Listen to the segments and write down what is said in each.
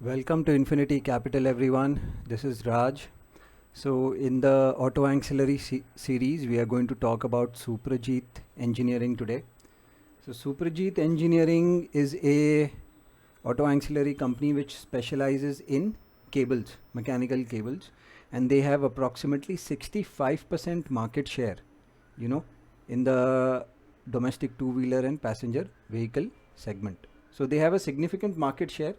Welcome to Infinity Capital, everyone. This is Raj. So, in the Auto Ancillary series, we are going to talk about Suprajit Engineering today. So, Suprajit Engineering is a auto ancillary company which specializes in cables, mechanical cables, and they have approximately 65% market share, you know, in the domestic two-wheeler and passenger vehicle segment. So, they have a significant market share.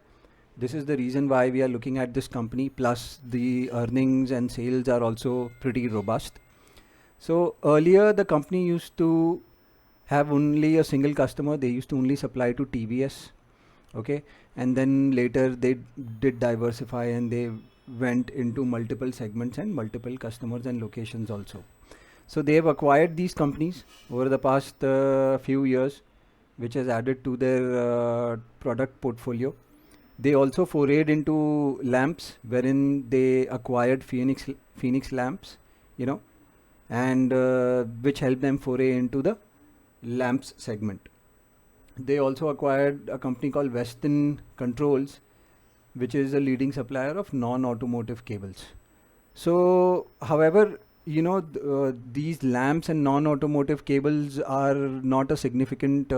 This is the reason why we are looking at this company, plus the earnings and sales are also pretty robust. So earlier the company used to have only a single customer. They used to only supply to TVS, okay, and then later they did diversify and they went into multiple segments and multiple customers and locations also. So they have acquired these companies over the past few years, which has added to their product portfolio. They also forayed into lamps, wherein they acquired Phoenix lamps, you know, and which helped them foray into the lamps segment. They also acquired a company called Western Controls, which is a leading supplier of non-automotive cables. So, however, these lamps and non-automotive cables are not a significant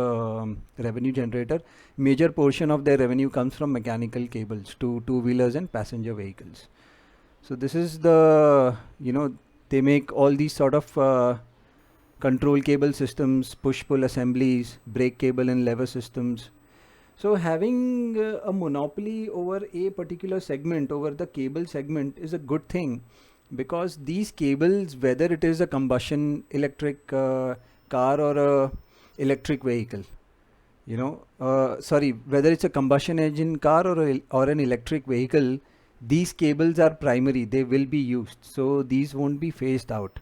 revenue generator. Major portion of their revenue comes from mechanical cables to two-wheelers and passenger vehicles. So this is they make all these sort of control cable systems, push-pull assemblies, brake cable and lever systems. So having a monopoly over a particular segment, over the cable segment, is a good thing, because these cables, whether it is a combustion electric car or a electric vehicle, whether it's a combustion engine car or an electric vehicle, these cables are primary. They will be used, so these won't be phased out.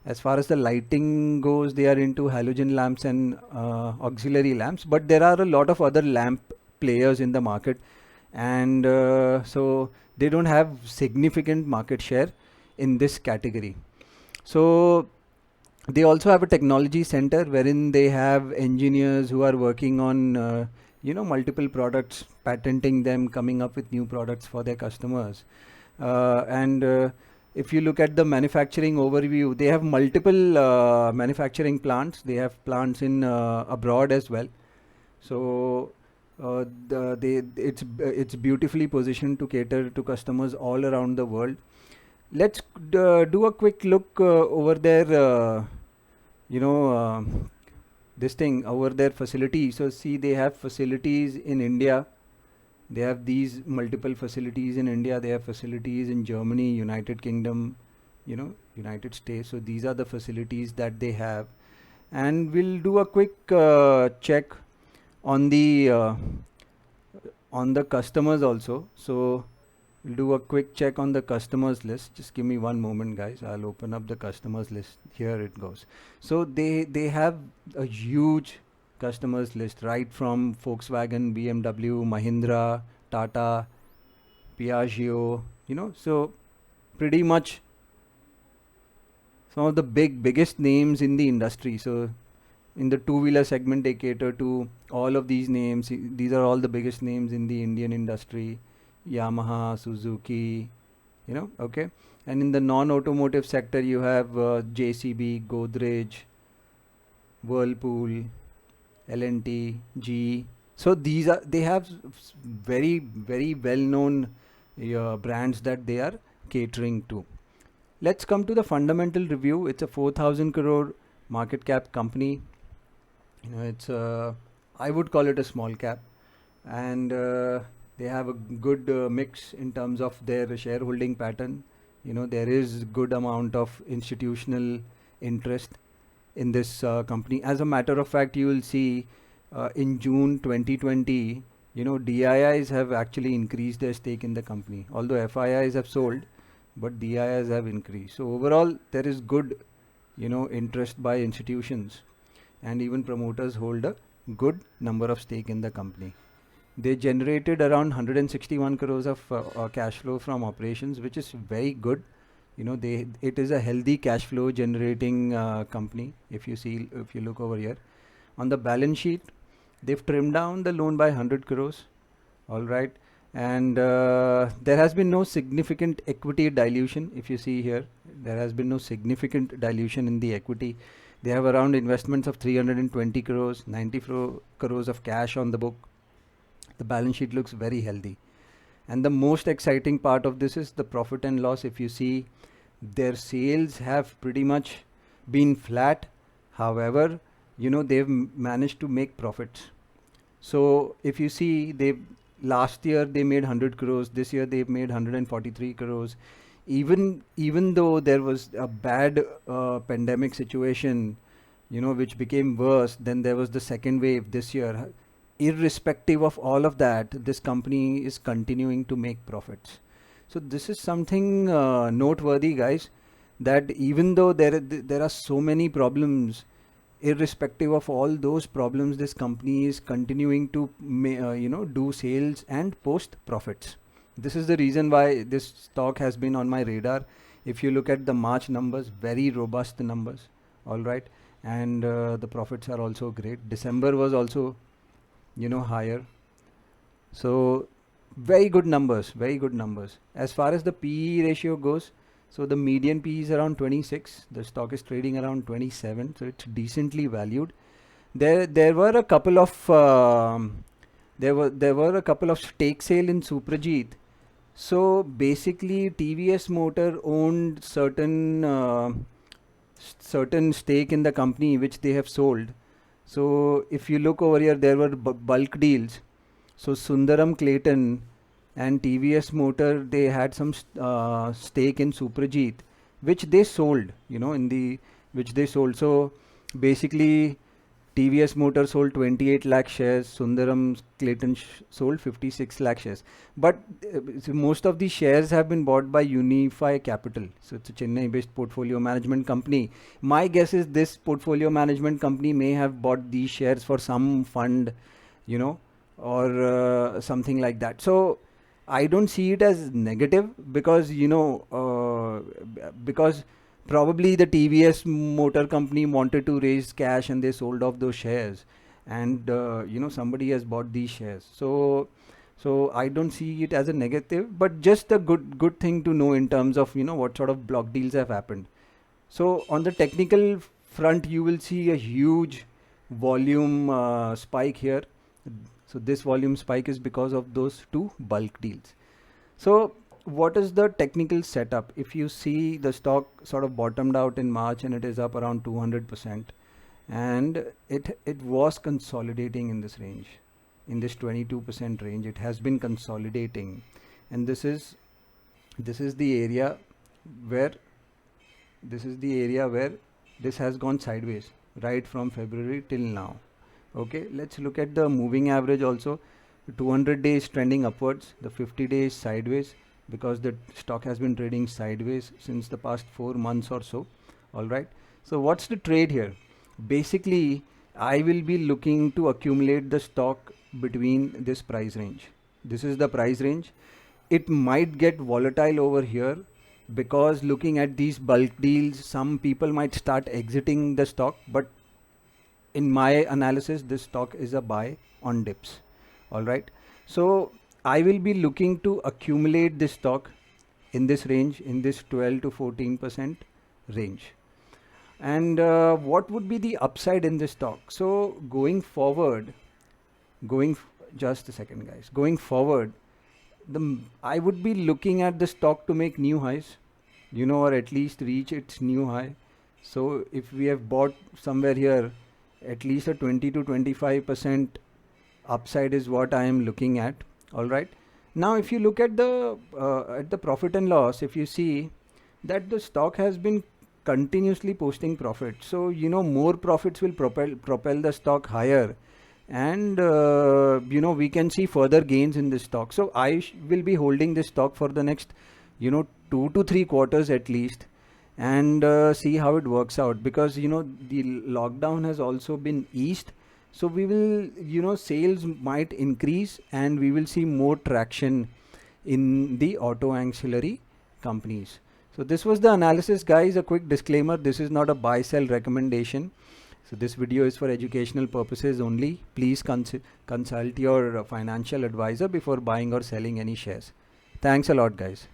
As far as the lighting goes, they are into halogen lamps and auxiliary lamps, but there are a lot of other lamp players in the market, and so they don't have significant market share in this category. So they also have a technology center wherein they have engineers who are working on multiple products, patenting them, coming up with new products for their customers. And if you look at the manufacturing overview, they have multiple manufacturing plants. They have plants in abroad as well. So it's beautifully positioned to cater to customers all around the world. Let's do a quick look over their this thing over their facility. So see, they have facilities in India. They have these multiple facilities in India. They have facilities in Germany, United Kingdom, United States. So these are the facilities that they have. And we'll do a quick check on the customers also. So we'll do a quick check on the customers list. Just give me one moment, guys. I'll open up the customers list. Here it goes. So they have a huge customers list, right from Volkswagen, BMW, Mahindra, Tata, Piaggio, so pretty much some of the biggest names in the industry. So in the two-wheeler segment, they cater to all of these names. These are all the biggest names in the Indian industry: Yamaha, Suzuki, okay. And in the non-automotive sector, you have JCB, Godrej, Whirlpool, L&T, GE. So they have very well-known brands that they are catering to. Let's come to the fundamental review. It's a 4,000 crore market cap company. It's I would call it a small cap, and they have a good mix in terms of their shareholding pattern. There is good amount of institutional interest in this company. As a matter of fact, you will see in June 2020, DIIs have actually increased their stake in the company. Although FIIs have sold, but DIIs have increased. So overall, there is good, interest by institutions, and even promoters hold a good number of stake in the company. They generated around 161 crores of cash flow from operations, which is very good. It is a healthy cash flow generating company. If you look over here on the balance sheet, they've trimmed down the loan by 100 crores. All right. And there has been no significant equity dilution. If you see here, there has been no significant dilution in the equity. They have around investments of 320 crores, 94 crores of cash on the book. The balance sheet looks very healthy. And the most exciting part of this is the profit and loss. If you see, their sales have pretty much been flat. However, they've managed to make profits. So if you see, they last year they made 100 crores. This year they've made 143 crores. Even though there was a bad pandemic situation, which became worse, then there was the second wave this year. Irrespective of all of that, this company is continuing to make profits. So this is something noteworthy, guys, that even though there are so many problems, irrespective of all those problems, this company is continuing to do sales and post profits. This is the reason why this stock has been on my radar. If you look at the March numbers, very robust numbers, all right, and the profits are also great. December was also higher. So very good numbers, very good numbers. As far as the PE ratio goes, so the median PE is around 26. The stock is trading around 27, so it's decently valued. There were a couple of there were a couple of stake sale in Suprajit. So basically, TVS Motor owned certain stake in the company which they have sold. So if you look over here, there were bulk deals. So Sundaram Clayton and TVS Motor, they had some stake in Suprajit, which they sold, which they sold. So basically, TVS Motor sold 28 lakh shares, Sundaram Clayton sold 56 lakh shares. But so most of these shares have been bought by Unify Capital. So it's a Chennai-based portfolio management company. My guess is this portfolio management company may have bought these shares for some fund, or something like that. So I don't see it as negative because, because probably the TVS Motor Company wanted to raise cash and they sold off those shares, and somebody has bought these shares. So I don't see it as a negative, but just a good thing to know in terms of what sort of block deals have happened. So on the technical front, you will see a huge volume spike here. So this volume spike is because of those two bulk deals. So what is the technical setup? If you see, the stock sort of bottomed out in March and it is up around 200%, and it was consolidating in this range, in this 22% range. It has been consolidating, and this is the area where this has gone sideways right from February till now. Okay, let's look at the moving average also. 200 days trending upwards, the 50 days sideways, because the stock has been trading sideways since the past 4 months or so. All right, so what's the trade here? Basically, I will be looking to accumulate the stock between this price range. This is the price range. It might get volatile over here because looking at these bulk deals, some people might start exiting the stock, but in my analysis, this stock is a buy on dips. All right, so I will be looking to accumulate this stock in this range, in this 12 to 14% range. And what would be the upside in this stock? So going forward, just a second, guys. Going forward, I would be looking at the stock to make new highs, or at least reach its new high. So if we have bought somewhere here, at least a 20 to 25% upside is what I am looking at. All right. Now, if you look at the profit and loss, if you see that the stock has been continuously posting profit, so more profits will propel the stock higher, and we can see further gains in this stock. So I will be holding this stock for the next 2 to 3 quarters at least, and see how it works out, because the lockdown has also been eased. So we will, sales might increase and we will see more traction in the auto ancillary companies. So this was the analysis, guys. A quick disclaimer, this is not a buy sell recommendation. So this video is for educational purposes only. Please consult your financial advisor before buying or selling any shares. Thanks a lot, guys.